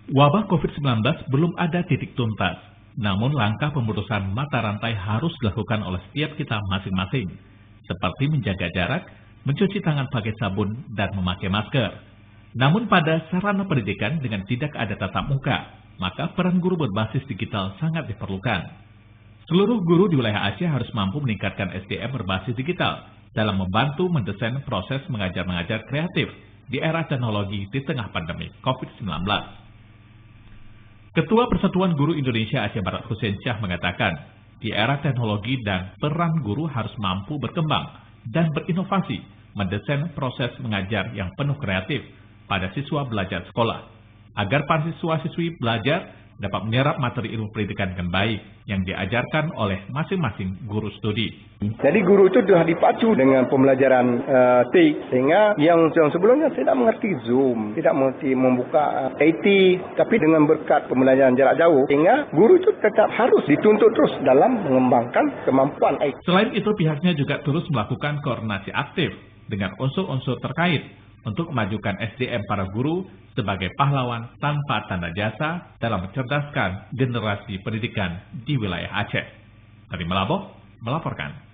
Wabah COVID-19 belum ada titik tuntas, namun langkah pemutusan mata rantai harus dilakukan oleh setiap kita masing-masing, seperti menjaga jarak, mencuci tangan pakai sabun, dan memakai masker. Namun pada sarana pendidikan dengan tidak ada tatap muka, maka peran guru berbasis digital sangat diperlukan. Seluruh guru di wilayah Aceh harus mampu meningkatkan SDM berbasis digital dalam membantu mendesain proses mengajar-mengajar kreatif di era teknologi di tengah pandemi COVID-19. Ketua Persatuan Guru Indonesia Aceh Barat Hussein Syah mengatakan, di era teknologi dan peran guru harus mampu berkembang dan berinovasi, mendesain proses mengajar yang penuh kreatif pada siswa belajar sekolah, agar para siswa-siswi belajar dapat menyerap materi ilmu pendidikan dengan baik yang diajarkan oleh masing-masing guru studi. Jadi guru itu sudah dipacu dengan pembelajaran TIK, sehingga yang sebelumnya tidak mengerti Zoom, tidak mengerti membuka IT, tapi dengan berkat pembelajaran jarak jauh, sehingga guru itu tetap harus dituntut terus dalam mengembangkan kemampuan IT. Selain itu, pihaknya juga terus melakukan koordinasi aktif dengan unsur-unsur terkait untuk memajukan SDM para guru sebagai pahlawan tanpa tanda jasa dalam mencerdaskan generasi pendidikan di wilayah Aceh. Dari Melaboh, melaporkan.